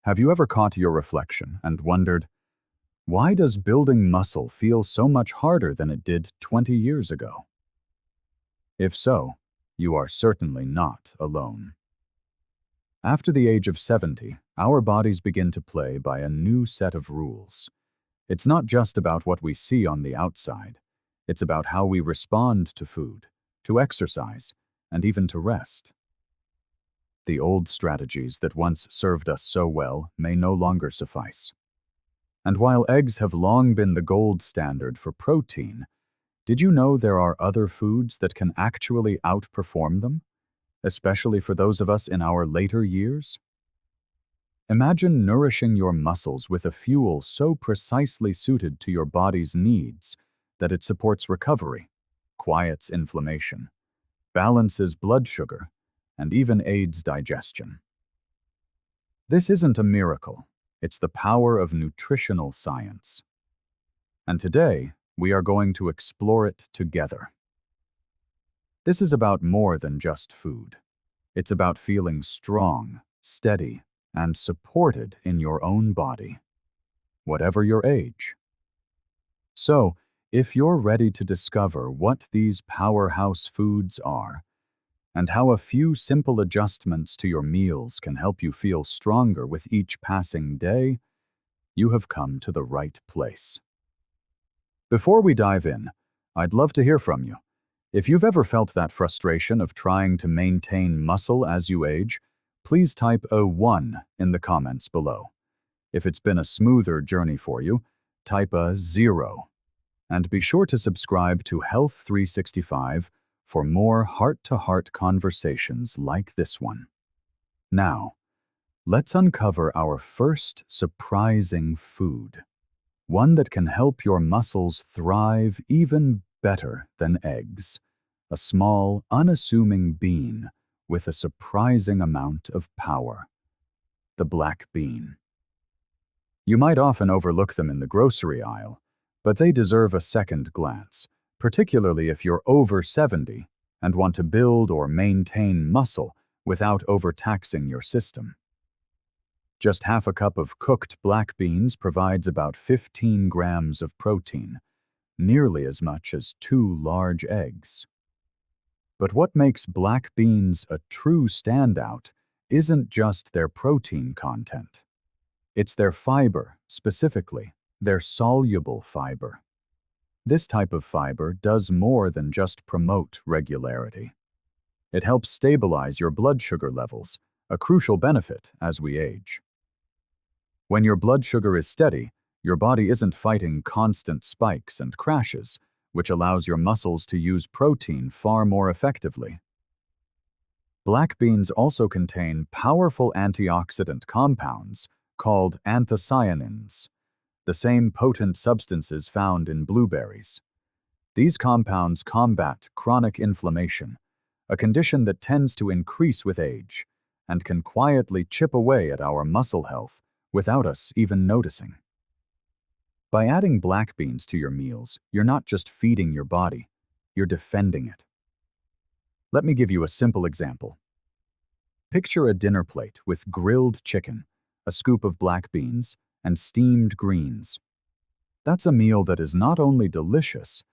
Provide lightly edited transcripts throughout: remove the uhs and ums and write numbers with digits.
Have you ever caught your reflection and wondered, why does building muscle feel so much harder than it did 20 years ago? If so, you are certainly not alone. After the age of 70, our bodies begin to play by a new set of rules. It's not just about what we see on the outside. It's about how we respond to food, to exercise, and even to rest. The old strategies that once served us so well may no longer suffice. And while eggs have long been the gold standard for protein, did you know there are other foods that can actually outperform them, especially for those of us in our later years? Imagine nourishing your muscles with a fuel so precisely suited to your body's needs that it supports recovery, quiets inflammation, balances blood sugar, and even aids digestion. This isn't a miracle. It's the power of nutritional science. And today, we are going to explore it together. This is about more than just food. It's about feeling strong, steady, and supported in your own body, whatever your age. So, if you're ready to discover what these powerhouse foods are, and how a few simple adjustments to your meals can help you feel stronger with each passing day, you have come to the right place. Before we dive in, I'd love to hear from you. If you've ever felt that frustration of trying to maintain muscle as you age, please type a 1 in the comments below. If it's been a smoother journey for you, type a 0. And be sure to subscribe to Health 365 for more heart-to-heart conversations like this one. Now, let's uncover our first surprising food, one that can help your muscles thrive even better than eggs, a small, unassuming bean with a surprising amount of power, the black bean. You might often overlook them in the grocery aisle, but they deserve a second glance, particularly if you're over 70 and want to build or maintain muscle without overtaxing your system. Just half a cup of cooked black beans provides about 15 grams of protein, nearly as much as 2 large eggs. But what makes black beans a true standout isn't just their protein content. It's their fiber, specifically, their soluble fiber. This type of fiber does more than just promote regularity. It helps stabilize your blood sugar levels, a crucial benefit as we age. When your blood sugar is steady, your body isn't fighting constant spikes and crashes, which allows your muscles to use protein far more effectively. Black beans also contain powerful antioxidant compounds called anthocyanins, the same potent substances found in blueberries. These compounds combat chronic inflammation, a condition that tends to increase with age and can quietly chip away at our muscle health without us even noticing. By adding black beans to your meals, you're not just feeding your body, you're defending it. Let me give you a simple example. Picture a dinner plate with grilled chicken, a scoop of black beans, and steamed greens. That's a meal that is not only delicious,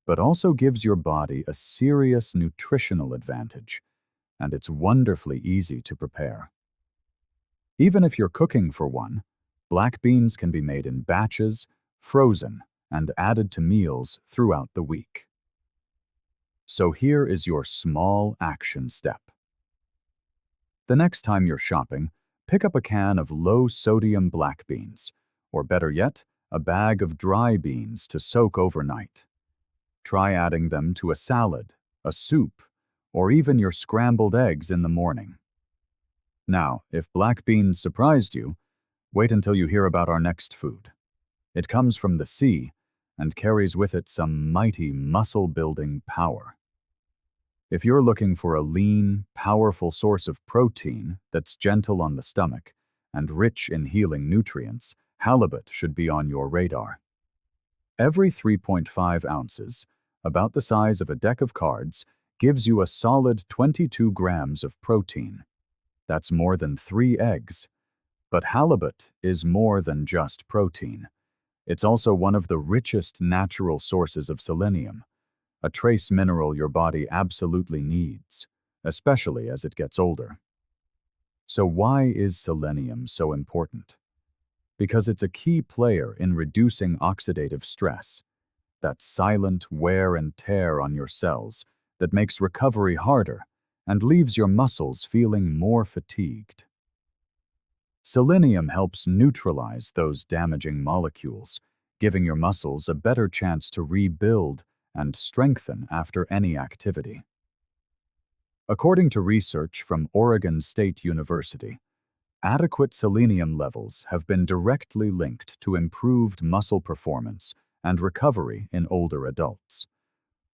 but also gives your body a serious nutritional advantage, and it's wonderfully easy to prepare. Even if you're cooking for one, black beans can be made in batches, frozen, and added to meals throughout the week. So here is your small action step. The next time you're shopping, pick up a can of low-sodium black beans, or better yet, a bag of dry beans to soak overnight. Try adding them to a salad, a soup, or even your scrambled eggs in the morning. Now, if black beans surprised you, wait until you hear about our next food. It comes from the sea and carries with it some mighty muscle-building power. If you're looking for a lean, powerful source of protein that's gentle on the stomach and rich in healing nutrients, halibut should be on your radar. Every 3.5 ounces, about the size of a deck of cards, gives you a solid 22 grams of protein. That's more than 3 eggs. But halibut is more than just protein. It's also one of the richest natural sources of selenium, a trace mineral your body absolutely needs, especially as it gets older. So why is selenium so important? Because it's a key player in reducing oxidative stress, that silent wear and tear on your cells that makes recovery harder and leaves your muscles feeling more fatigued. Selenium helps neutralize those damaging molecules, giving your muscles a better chance to rebuild and strengthen after any activity. According to research from Oregon State University, adequate selenium levels have been directly linked to improved muscle performance and recovery in older adults.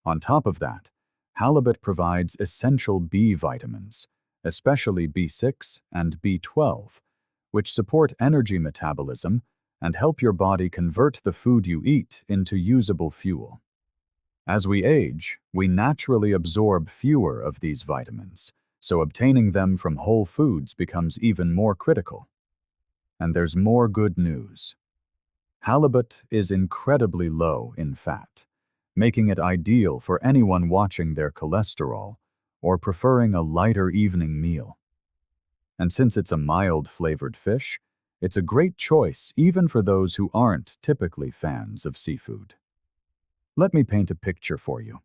On top of that, halibut provides essential B vitamins, especially B6 and B12, which support energy metabolism and help your body convert the food you eat into usable fuel. As we age, we naturally absorb fewer of these vitamins, so obtaining them from whole foods becomes even more critical. And there's more good news. Halibut is incredibly low in fat, making it ideal for anyone watching their cholesterol or preferring a lighter evening meal. And since it's a mild-flavored fish, it's a great choice even for those who aren't typically fans of seafood. Let me paint a picture for you.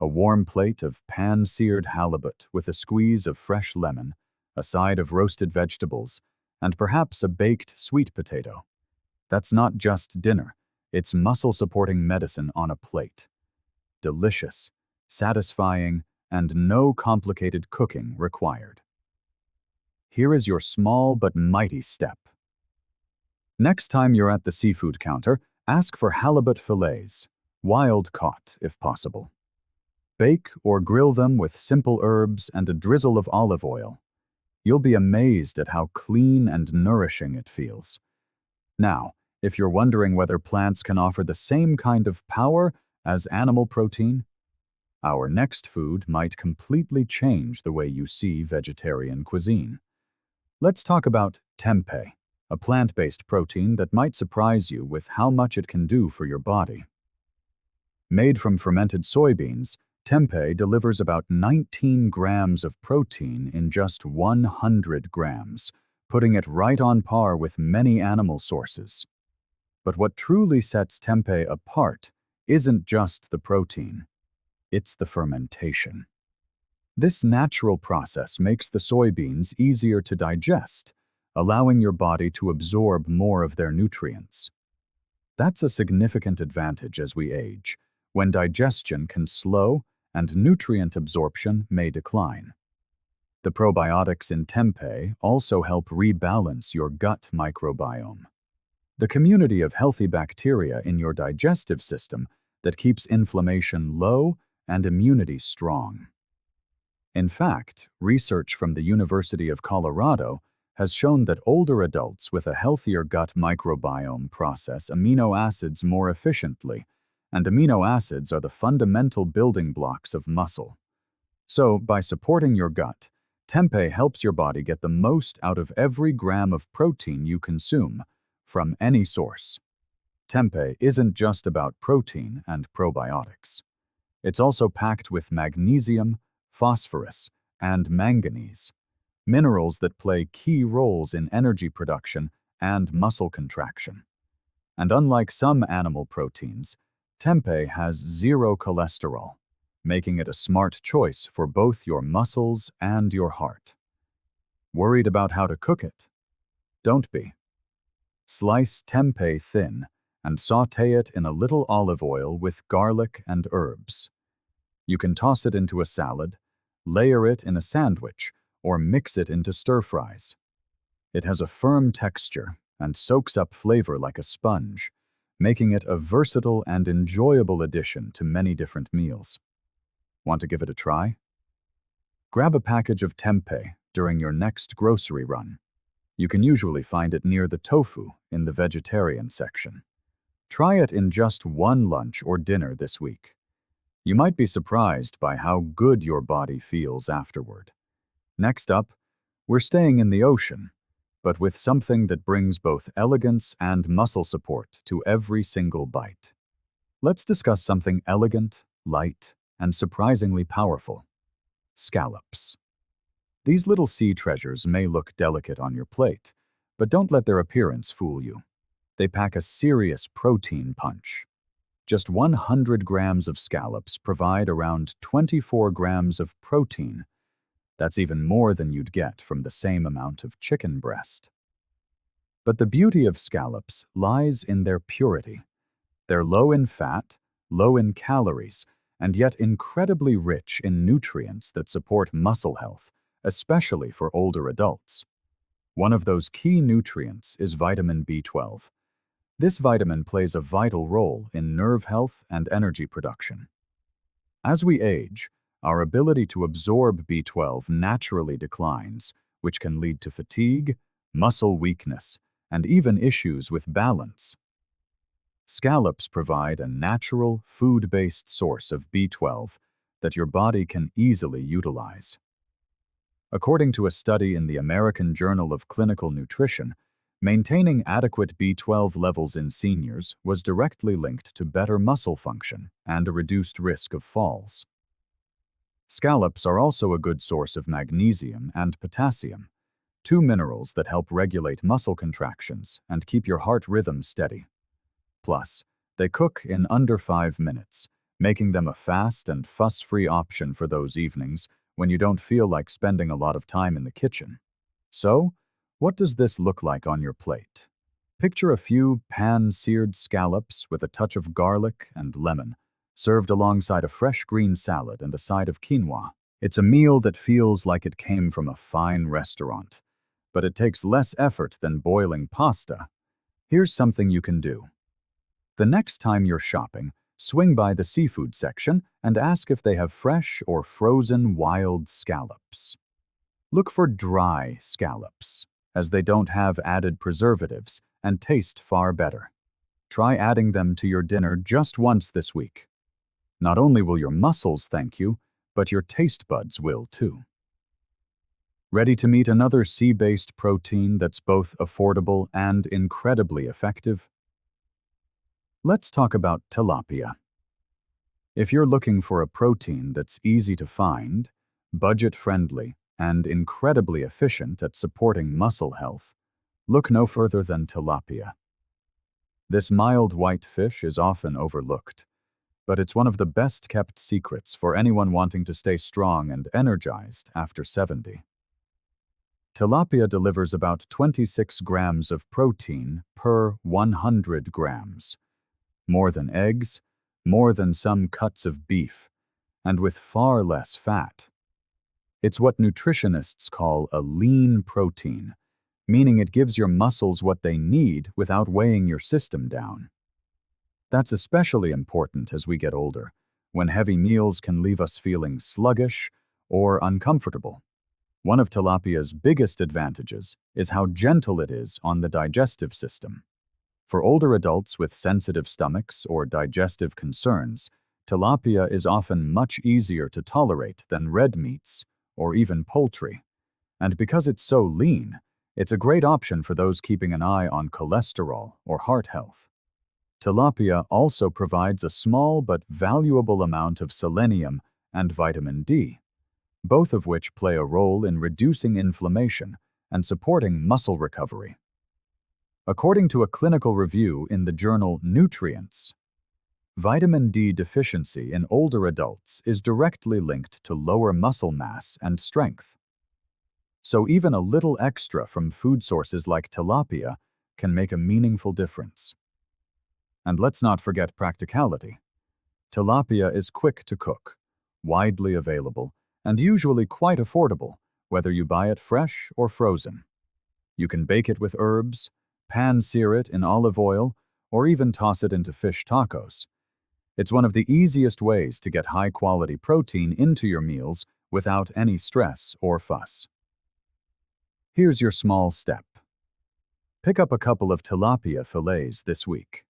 A warm plate of pan-seared halibut with a squeeze of fresh lemon, a side of roasted vegetables, and perhaps a baked sweet potato. That's not just dinner, it's muscle-supporting medicine on a plate. Delicious, satisfying, and no complicated cooking required. Here is your small but mighty step. Next time you're at the seafood counter, ask for halibut fillets, wild-caught if possible. Bake or grill them with simple herbs and a drizzle of olive oil. You'll be amazed at how clean and nourishing it feels. Now, if you're wondering whether plants can offer the same kind of power as animal protein, our next food might completely change the way you see vegetarian cuisine. Let's talk about tempeh, a plant-based protein that might surprise you with how much it can do for your body. Made from fermented soybeans, tempeh delivers about 19 grams of protein in just 100 grams, putting it right on par with many animal sources. But what truly sets tempeh apart isn't just the protein, it's the fermentation. This natural process makes the soybeans easier to digest, allowing your body to absorb more of their nutrients. That's a significant advantage as we age, when digestion can slow and nutrient absorption may decline. The probiotics in tempeh also help rebalance your gut microbiome, the community of healthy bacteria in your digestive system that keeps inflammation low and immunity strong. In fact, research from the University of Colorado has shown that older adults with a healthier gut microbiome process amino acids more efficiently, and amino acids are the fundamental building blocks of muscle. So, by supporting your gut, tempeh helps your body get the most out of every gram of protein you consume, from any source. Tempeh isn't just about protein and probiotics. It's also packed with magnesium, phosphorus, and manganese, minerals that play key roles in energy production and muscle contraction. And unlike some animal proteins, tempeh has zero cholesterol, making it a smart choice for both your muscles and your heart. Worried about how to cook it? Don't be. Slice tempeh thin and sauté it in a little olive oil with garlic and herbs. You can toss it into a salad, layer it in a sandwich, or mix it into stir-fries. It has a firm texture and soaks up flavor like a sponge, making it a versatile and enjoyable addition to many different meals. Want to give it a try? Grab a package of tempeh during your next grocery run. You can usually find it near the tofu in the vegetarian section. Try it in just one lunch or dinner this week. You might be surprised by how good your body feels afterward. Next up, we're staying in the ocean. but with something that brings both elegance and muscle support to every single bite. Let's discuss something elegant, light, and surprisingly powerful: scallops. These little sea treasures may look delicate on your plate, but don't let their appearance fool you. They pack a serious protein punch. Just 100 grams of scallops provide around 24 grams of protein. That's even more than you'd get from the same amount of chicken breast. But the beauty of scallops lies in their purity. They're low in fat, low in calories, and yet incredibly rich in nutrients that support muscle health, especially for older adults. One of those key nutrients is vitamin B12. This vitamin plays a vital role in nerve health and energy production. As we age, our ability to absorb B12 naturally declines, which can lead to fatigue, muscle weakness, and even issues with balance. Scallops provide a natural, food-based source of B12 that your body can easily utilize. According to a study in the American Journal of Clinical Nutrition, maintaining adequate B12 levels in seniors was directly linked to better muscle function and a reduced risk of falls. Scallops are also a good source of magnesium and potassium, two minerals that help regulate muscle contractions and keep your heart rhythm steady. Plus, they cook in under 5 minutes, making them a fast and fuss-free option for those evenings when you don't feel like spending a lot of time in the kitchen. So, what does this look like on your plate? Picture a few pan-seared scallops with a touch of garlic and lemon, served alongside a fresh green salad and a side of quinoa. It's a meal that feels like it came from a fine restaurant, but it takes less effort than boiling pasta. Here's something you can do. The next time you're shopping, swing by the seafood section and ask if they have fresh or frozen wild scallops. Look for dry scallops, as they don't have added preservatives and taste far better. Try adding them to your dinner just once this week. Not only will your muscles thank you, but your taste buds will too. Ready to meet another sea-based protein that's both affordable and incredibly effective? Let's talk about tilapia. If you're looking for a protein that's easy to find, budget-friendly, and incredibly efficient at supporting muscle health, look no further than tilapia. This mild white fish is often overlooked, but it's one of the best-kept secrets for anyone wanting to stay strong and energized after 70. Tilapia delivers about 26 grams of protein per 100 grams. More than eggs, more than some cuts of beef, and with far less fat. It's what nutritionists call a lean protein, meaning it gives your muscles what they need without weighing your system down. That's especially important as we get older, when heavy meals can leave us feeling sluggish or uncomfortable. One of tilapia's biggest advantages is how gentle it is on the digestive system. For older adults with sensitive stomachs or digestive concerns, tilapia is often much easier to tolerate than red meats or even poultry. And because it's so lean, it's a great option for those keeping an eye on cholesterol or heart health. Tilapia also provides a small but valuable amount of selenium and vitamin D, both of which play a role in reducing inflammation and supporting muscle recovery. According to a clinical review in the journal Nutrients, vitamin D deficiency in older adults is directly linked to lower muscle mass and strength. So even a little extra from food sources like tilapia can make a meaningful difference. And let's not forget practicality. Tilapia is quick to cook, widely available, and usually quite affordable, whether you buy it fresh or frozen. You can bake it with herbs, pan-sear it in olive oil, or even toss it into fish tacos. It's one of the easiest ways to get high-quality protein into your meals without any stress or fuss. Here's your small step. Pick up a couple of tilapia fillets this week.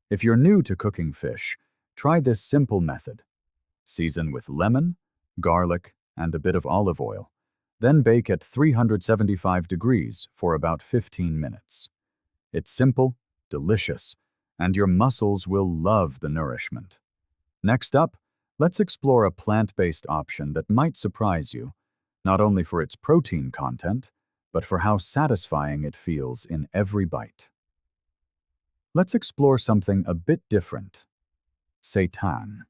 If you're new to cooking fish, try this simple method. Season with lemon, garlic, and a bit of olive oil, Then bake at 375 degrees for about 15 minutes. It's simple, delicious, and your muscles will love the nourishment. Next up, let's explore a plant-based option that might surprise you, not only for its protein content, but for how satisfying it feels in every bite. Let's explore something a bit different: seitan.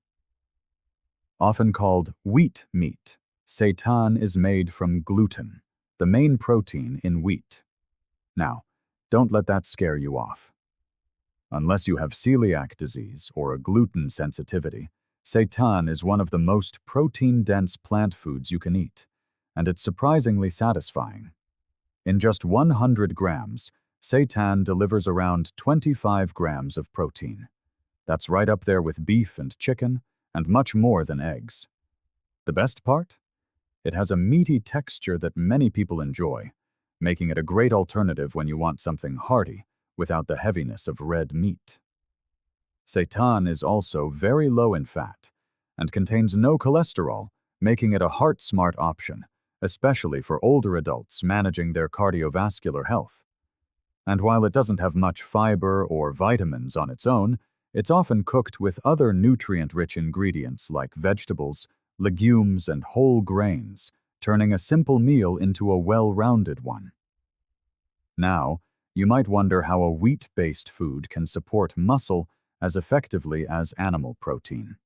Often called wheat meat, seitan is made from gluten, the main protein in wheat. Now, don't let that scare you off. Unless you have celiac disease or a gluten sensitivity, seitan is one of the most protein-dense plant foods you can eat, and it's surprisingly satisfying. In just 100 grams, seitan delivers around 25 grams of protein. That's right up there with beef and chicken, and much more than eggs. The best part? It has a meaty texture that many people enjoy, making it a great alternative when you want something hearty without the heaviness of red meat. Seitan is also very low in fat and contains no cholesterol, making it a heart-smart option, especially for older adults managing their cardiovascular health. And while it doesn't have much fiber or vitamins on its own, it's often cooked with other nutrient-rich ingredients like vegetables, legumes, and whole grains, turning a simple meal into a well-rounded one. Now, you might wonder how a wheat-based food can support muscle as effectively as animal protein.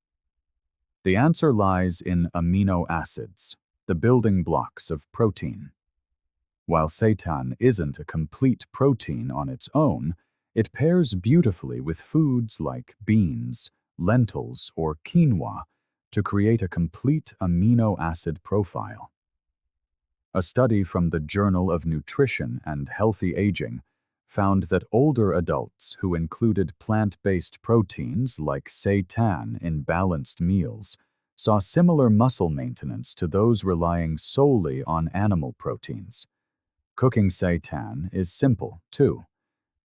The answer lies in amino acids, the building blocks of protein. While seitan isn't a complete protein on its own, it pairs beautifully with foods like beans, lentils, or quinoa to create a complete amino acid profile. A study from the Journal of Nutrition and Healthy Aging found that older adults who included plant-based proteins like seitan in balanced meals saw similar muscle maintenance to those relying solely on animal proteins. Cooking seitan is simple, too.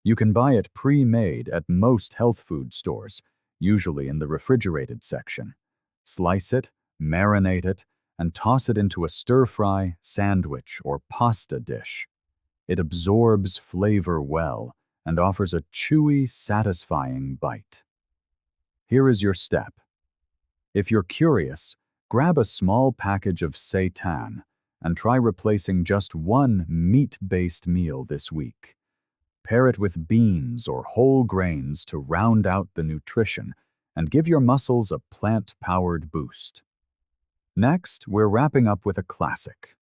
You can buy it pre-made at most health food stores, usually in the refrigerated section. Slice it, marinate it, and toss it into a stir-fry, sandwich, or pasta dish. It absorbs flavor well and offers a chewy, satisfying bite. Here is your step. If you're curious, grab a small package of seitan and try replacing just one meat-based meal this week. Pair it with beans or whole grains to round out the nutrition and give your muscles a plant-powered boost. Next, we're wrapping up with a classic,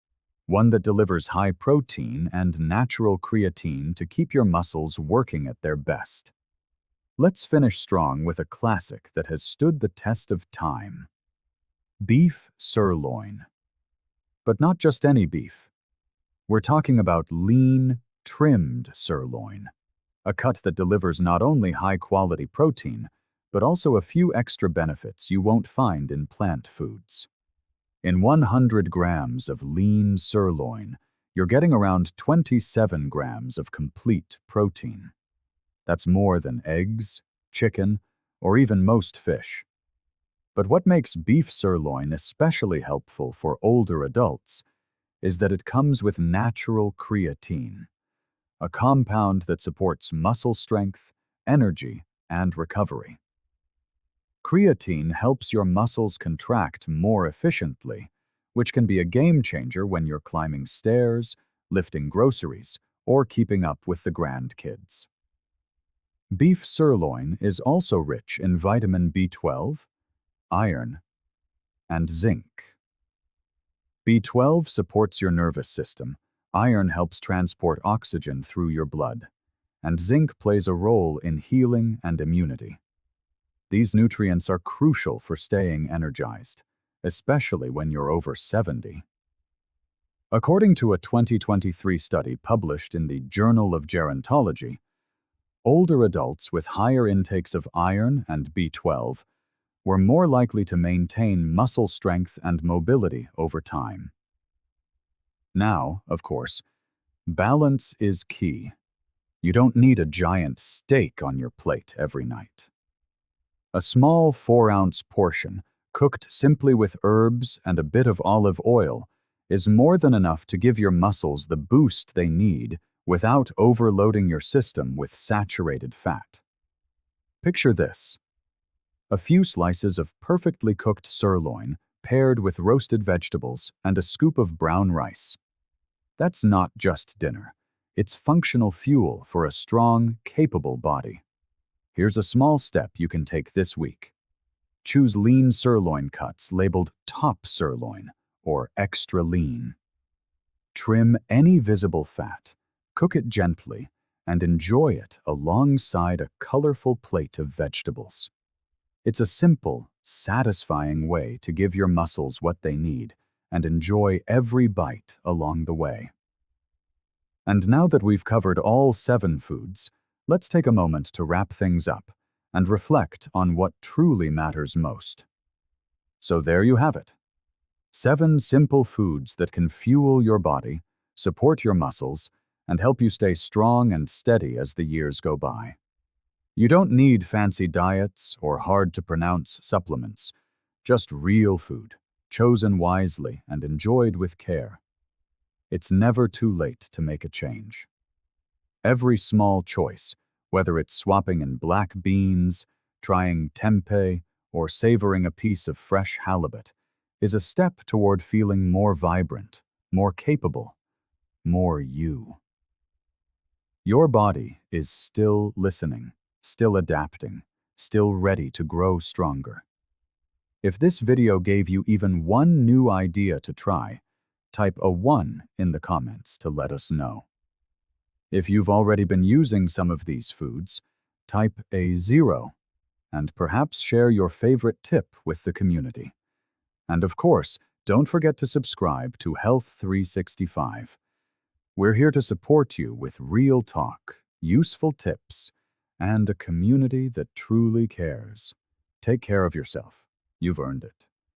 one that delivers high protein and natural creatine to keep your muscles working at their best. Let's finish strong with a classic that has stood the test of time: beef sirloin. But not just any beef. We're talking about lean, trimmed sirloin, a cut that delivers not only high-quality protein, but also a few extra benefits you won't find in plant foods. In 100 grams of lean sirloin, you're getting around 27 grams of complete protein. That's more than eggs, chicken, or even most fish. But what makes beef sirloin especially helpful for older adults is that it comes with natural creatine, a compound that supports muscle strength, energy, and recovery. Creatine helps your muscles contract more efficiently, which can be a game changer when you're climbing stairs, lifting groceries, or keeping up with the grandkids. Beef sirloin is also rich in vitamin B12, iron, and zinc. B12 supports your nervous system, iron helps transport oxygen through your blood, and zinc plays a role in healing and immunity. These nutrients are crucial for staying energized, especially when you're over 70. According to a 2023 study published in the Journal of Gerontology, older adults with higher intakes of iron and B12 were more likely to maintain muscle strength and mobility over time. Now, of course, balance is key. You don't need a giant steak on your plate every night. A small 4-ounce portion, cooked simply with herbs and a bit of olive oil, is more than enough to give your muscles the boost they need without overloading your system with saturated fat. Picture this: a few slices of perfectly cooked sirloin paired with roasted vegetables and a scoop of brown rice. That's not just dinner. It's functional fuel for a strong, capable body. Here's a small step you can take this week. Choose lean sirloin cuts labeled top sirloin or extra lean. Trim any visible fat, cook it gently, and enjoy it alongside a colorful plate of vegetables. It's a simple, satisfying way to give your muscles what they need and enjoy every bite along the way. And now that we've covered all 7 foods, let's take a moment to wrap things up and reflect on what truly matters most. So there you have it. 7 simple foods that can fuel your body, support your muscles, and help you stay strong and steady as the years go by. You don't need fancy diets or hard-to-pronounce supplements, just real food, chosen wisely and enjoyed with care. It's never too late to make a change. Every small choice, whether it's swapping in black beans, trying tempeh, or savoring a piece of fresh halibut, is a step toward feeling more vibrant, more capable, more you. Your body is still listening, still adapting, still ready to grow stronger. If this video gave you even one new idea to try, type a 1 in the comments to let us know. If you've already been using some of these foods, type a 0 and perhaps share your favorite tip with the community. And of course, don't forget to subscribe to Health 365. We're here to support you with real talk, useful tips, and a community that truly cares. Take care of yourself. You've earned it.